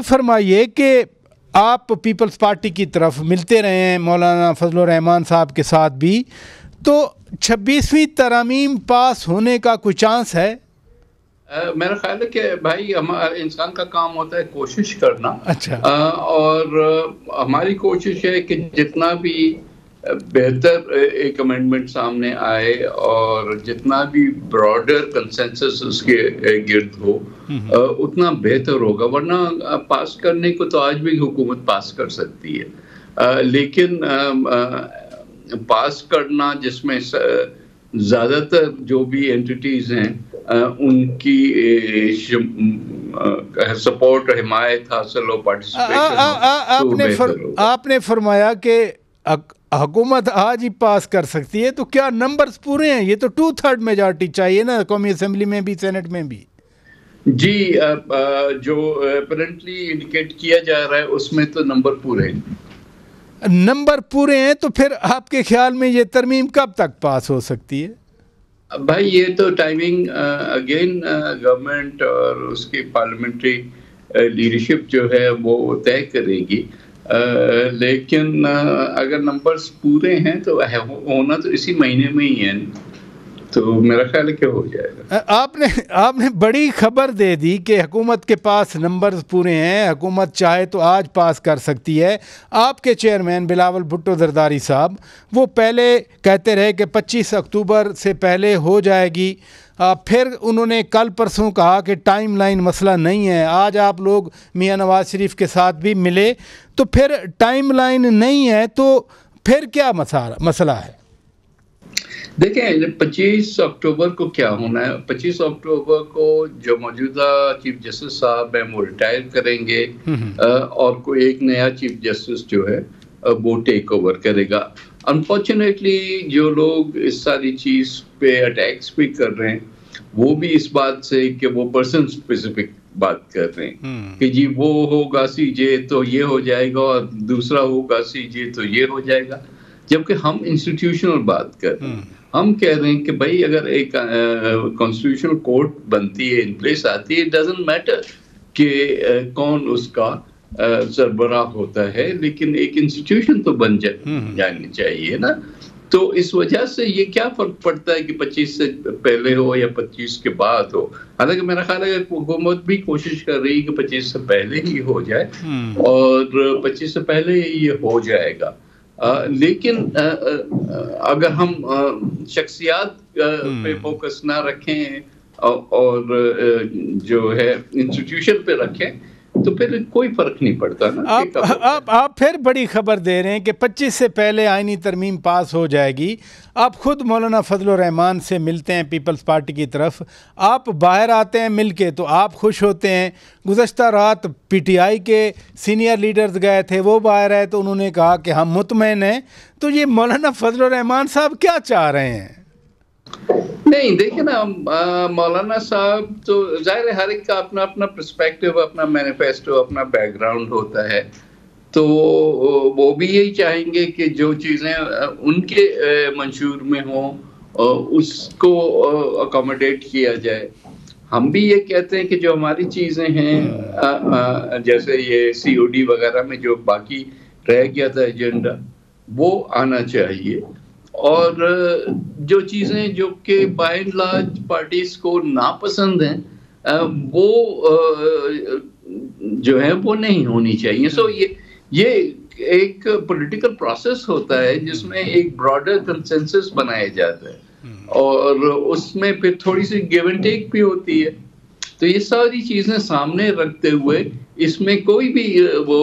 फरमाइए कि आप पीपल्स पार्टी की तरफ मिलते रहे हैं मौलाना फजलुर रहमान साहब के साथ भी, तो 26वीं तरमीम पास होने का कोई चांस है? मेरा ख्याल है कि भाई हमारे इंसान का काम होता है कोशिश करना। अच्छा। और हमारी कोशिश है कि जितना भी बेहतर एक अमेंडमेंट सामने आए और जितना भी ब्रॉडर कंसेंसस उसके गिर्द हो उतना बेहतर होगा। वरना पास करने को तो आज भी हुकूमत पास कर सकती है, लेकिन पास करना जिसमें ज़्यादातर जो भी एंटिटीज़ हैं उनकी सपोर्ट और हिमायत हासिल हो, पार्टिसिपेशन। आपने फरमाया कि हुकूमत आज ही पास कर सकती है, तो क्या नंबर्स पूरे हैं? ये तो 2/3 मेजॉरिटी चाहिए ना, कौमी असेंबली में भी सेनेट में भी। जी, जो अपरेंटली इंडिकेट किया जा रहा है उसमें तो नंबर पूरे हैं। तो फिर आपके ख्याल में ये तरमीम कब तक पास हो सकती है? भाई ये तो टाइमिंग अगेन गवर्नमेंट और उसकी पार्लियामेंट्री लीडरशिप जो है वो तय करेगी। लेकिन अगर नंबर्स पूरे हैं तो होना तो इसी महीने में ही है, तो मेरा ख्याल है कि हो जाएगा। आपने बड़ी खबर दे दी कि हुकूमत के पास नंबर्स पूरे हैं, हुकूमत चाहे तो आज पास कर सकती है। आपके चेयरमैन बिलावल भुट्टो जरदारी साहब वो पहले कहते रहे कि 25 अक्टूबर से पहले हो जाएगी, फिर उन्होंने कल परसों कहा कि टाइमलाइन मसला नहीं है। आज आप लोग मियां नवाज शरीफ के साथ भी मिले, तो फिर टाइमलाइन नहीं है तो फिर क्या मसला है? देखें, 25 अक्टूबर को क्या होना है? 25 अक्टूबर को जो मौजूदा चीफ जस्टिस साहब हैं वो रिटायर करेंगे और कोई एक नया चीफ जस्टिस जो है वो टेक ओवर करेगा। अनफॉर्चुनेटली जो लोग इस सारी चीज पे अटैक्स भी कर रहे हैं वो भी इस बात से कि वो पर्सन स्पेसिफिक बात कर रहे हैं कि जी वो होगा सीजे तो ये हो जाएगा और दूसरा होगा सीजे तो ये हो जाएगा, जबकि हम इंस्टीट्यूशनल बात कर रहे हैं। हम कह रहे हैं कि भाई अगर एक कॉन्स्टिट्यूशनल कोर्ट बनती है, इन प्लेस आती है, इट डजंट मैटर कि कौन उसका सरबराह होता है, लेकिन एक इंस्टीट्यूशन तो बन जानी चाहिए ना। तो इस वजह से ये क्या फर्क पड़ता है कि 25 से पहले हो या 25 के बाद हो। हालांकि मेरा ख्याल है कि हुकूमत भी कोशिश कर रही है कि 25 से पहले ही हो जाए और 25 से पहले ये हो जाएगा। लेकिन अगर हम शख्सियात पे फोकस ना रखें और जो है इंस्टीट्यूशन पे रखें तो फिर कोई फर्क नहीं पड़ता ना। आप फिर बड़ी खबर दे रहे हैं कि 25 से पहले आईनी तरमीम पास हो जाएगी। आप खुद मौलाना फजलुर रहमान से मिलते हैं पीपल्स पार्टी की तरफ, आप बाहर आते हैं मिल के तो आप खुश होते हैं। गुज़श्ता रात PTI के सीनियर लीडर्स गए थे, वो बाहर आए तो उन्होंने कहा कि हम मुतमईन हैं। तो ये मौलाना फजलुर रहमान साहब क्या चाह रहे हैं? नहीं, देखिए ना, मौलाना साहब तो जाहिर है हर एक का अपना अपना पर्सपेक्टिव, अपना मैनिफेस्टो, अपना बैकग्राउंड होता है, तो वो भी यही चाहेंगे कि जो चीज़ें उनके मंशूर में हो उसको अकोमोडेट किया जाए। हम भी ये कहते हैं कि जो हमारी चीज़ें हैं जैसे ये COD वगैरह में जो बाकी रह गया था एजेंडा वो आना चाहिए, और जो चीज़ें जो कि बाय एंड लार्ज पार्टीज को नापसंद हैं वो जो है वो नहीं होनी चाहिए। सो ये एक पॉलिटिकल प्रोसेस होता है जिसमें एक ब्रॉडर कंसेंसस बनाया जाता है और उसमें फिर थोड़ी सी गिव एंड टेक भी होती है। तो ये सारी चीजें सामने रखते हुए इसमें कोई भी वो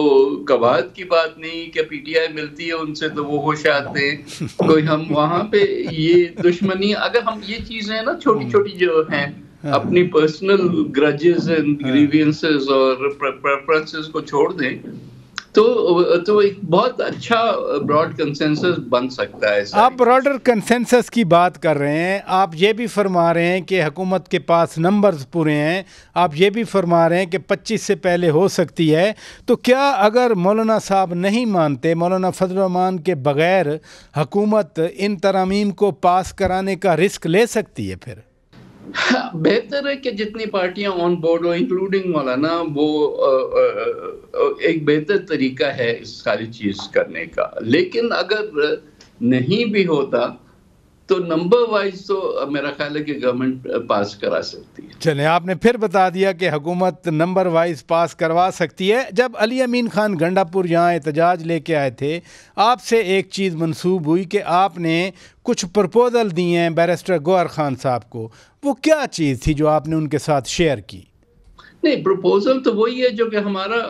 कवायद की बात नहीं कि PTI मिलती है उनसे तो वो होश आते हैं, कोई हम वहां पे ये दुश्मनी, अगर हम ये चीजें ना छोटी छोटी जो हैं अपनी पर्सनल ग्रजेस एंड ग्रीवियंसेस और प्रेफरेंसेस को छोड़ दें तो एक बहुत अच्छा ब्रॉड कंसेंसस बन सकता है। आप ब्रॉडर कंसेंसस की बात कर रहे हैं, आप ये भी फरमा रहे हैं कि हुकूमत के पास नंबर्स पूरे हैं, आप ये भी फरमा रहे हैं कि 25 से पहले हो सकती है। तो क्या अगर मौलाना साहब नहीं मानते, मौलाना फजलुर रहमान के बगैर हुकूमत इन तरमीम को पास कराने का रिस्क ले सकती है? फिर हाँ, बेहतर है कि जितनी पार्टियां ऑन बोर्ड हो, इंक्लूडिंग मौलाना, वो एक बेहतर तरीका है इस सारी चीज करने का। लेकिन अगर नहीं भी होता तो नंबर वाइज तो मेरा ख्याल है कि गवर्नमेंट पास करा सकती है। चलें, आपने फिर बता दिया कि हुकूमत नंबर वाइज पास करवा सकती है। जब अली अमीन खान गंडापुर यहाँ एहतजाज लेके आए थे, आपसे एक चीज़ मंसूब हुई कि आपने कुछ प्रपोजल दिए हैं बैरिस्टर गौहर खान साहब को। वो क्या चीज़ थी जो आपने उनके साथ शेयर की? नहीं, प्रपोजल तो वही है जो कि हमारा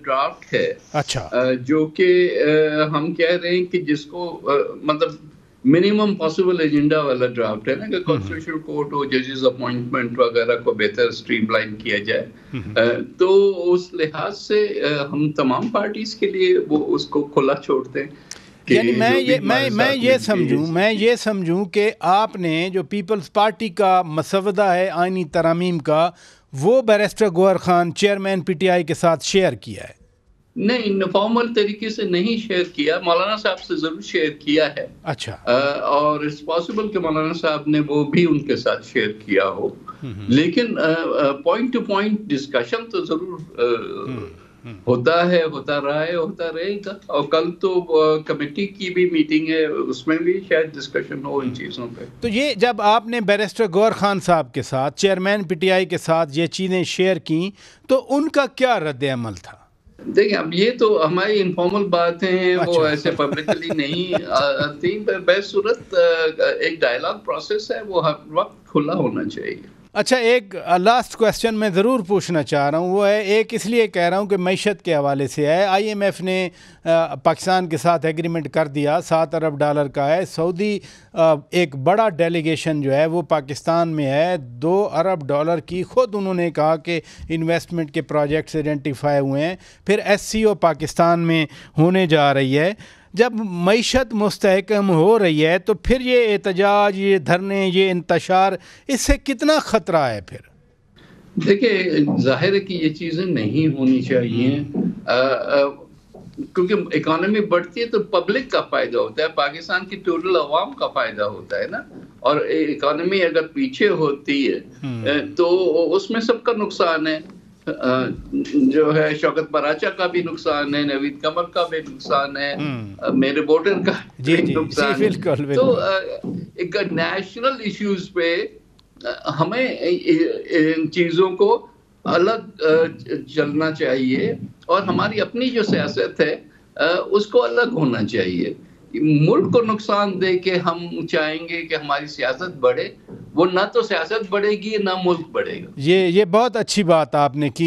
ड्राफ्ट है। अच्छा। जो कि हम कह रहे हैं कि जिसको मतलब मिनिमम पॉसिबल एजेंडा वाला ड्राफ्ट है ना, कि कॉन्स्टिट्यूशनल कोर्ट हो, जजेस अपॉइंटमेंट वगैरह को बेहतर स्ट्रीमलाइन किया जाए। तो उस लिहाज से हम तमाम पार्टीज के लिए वो उसको खुला छोड़ते हैं। यानी मैं ये समझूं कि आपने जो पीपल्स पार्टी का मसवदा है आईनी तरामीम का, वो बैरिस्टर गौहर खान चेयरमैन पीटीआई के साथ शेयर किया है? नहीं, फॉर्मल तरीके से नहीं शेयर किया, मौलाना साहब से जरूर शेयर किया है। अच्छा। और इट्स पॉसिबल कि मौलाना साहब ने वो भी उनके साथ शेयर किया हो। लेकिन पॉइंट टू पॉइंट डिस्कशन तो जरूर होता है, होता रहा है, होता रहेगा। और कल तो कमेटी की भी मीटिंग है, उसमें भी शायद डिस्कशन हो इन चीज़ों पे। तो ये जब आपने बैरिस्टर गौहर खान साहब के साथ, चेयरमैन पीटीआई के साथ ये चीज़ें शेयर की, तो उनका क्या रद्द अमल था? देखिए, अब ये तो हमारी इनफॉर्मल बातें हैं। अच्छा। वो ऐसे पब्लिकली नहीं आती। बसूरत एक डायलॉग प्रोसेस है, वो हर वक्त खुला होना चाहिए। अच्छा, एक लास्ट क्वेश्चन मैं ज़रूर पूछना चाह रहा हूँ, वो है, एक इसलिए कह रहा हूँ कि मईशत के हवाले से है। आईएमएफ ने पाकिस्तान के साथ एग्रीमेंट कर दिया, $7 अरब का है। सऊदी एक बड़ा डेलीगेशन जो है वो पाकिस्तान में है, $2 अरब की ख़ुद उन्होंने कहा कि इन्वेस्टमेंट के प्रोजेक्ट्स आइडेंटिफाई हुए हैं। फिर SCO पाकिस्तान में होने जा रही है। जब मईशत मुस्तहकम हो रही है तो फिर ये एहतजाज, ये धरने, ये इंतशार, इससे कितना ख़तरा है फिर? देखिए, जाहिर है कि ये चीज़ें नहीं होनी चाहिए, क्योंकि इकोनॉमी बढ़ती है तो पब्लिक का फ़ायदा होता है, पाकिस्तान की टोटल अवाम का फ़ायदा होता है ना। और इकोनॉमी अगर पीछे होती है तो उसमें सबका नुकसान है। जो है शौकत बराचा का भी नुकसान है, नवीद कमर का भी नुकसान है, मेरे वोटर का भी नुकसान है। तो एक नेशनल इश्यूज पे हमें इन चीज़ों को अलग चलना चाहिए, और हमारी अपनी जो सियासत है उसको अलग होना चाहिए। मुल्क को नुकसान दे के हम चाहेंगे कि हमारी सियासत बढ़े, वो ना तो सियासत बढ़ेगी ना मुल्क बढ़ेगा। ये बहुत अच्छी बात आपने की।